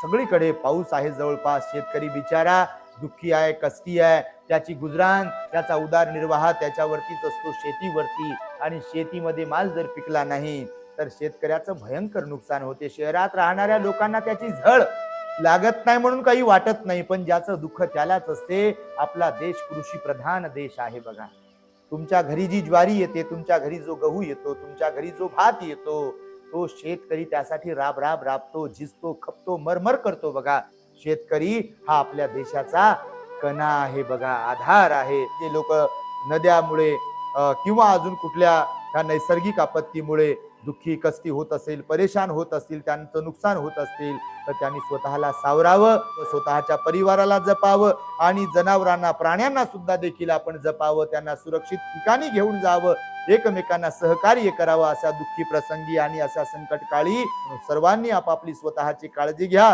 सगळीकडे पाऊस आहे जवळपास, शेतकरी बिचारा दुःखी आहे, कष्टी आहे, त्याची गुजराण, त्याचा उदरनिर्वाह त्याच्यावरतीच असतो, शेतीवरती. आणि शेतीमध्ये माल जर पिकला नाही तर शेतकऱ्याचं भयंकर नुकसान होते. शहरात राहणाऱ्या लोकांना त्याची झळ लागत नाही म्हणून काही वाटत नाही, पण ज्याचं दुःख त्यालाच असते. आपला देश कृषी प्रधान देश आहे बघा. तुमच्या घरी जी ज्वारी येते, तुमच्या घरी जो गहू येतो, तुमच्या घरी जो भात येतो, तो शेतकरी त्यासाठी राब राब राबतो, झिजतो, खपतो, मरमर करतो बघा. शेतकरी हा आपल्या देशाचा कणा आहे बघा, आधार आहे. जे लोक नद्यामुळे किंवा अजून कुठल्या ह्या नैसर्गिक आपत्तीमुळे दुःखी कष्टी होत असेल, परेशान होत असतील, त्यांचं नुकसान होत असतील, तर त्यांनी स्वतःला सावरावं, स्वतःच्या परिवाराला जपावं आणि जनावरांना, प्राण्यांना सुद्धा देखील आपण जपावं, त्यांना सुरक्षित ठिकाणी घेऊन जावं, एकमेकांना सहकार्य करावं. अशा दुःखी प्रसंगी आणि अशा संकटकाळी सर्वांनी आपापली स्वतःची काळजी घ्या.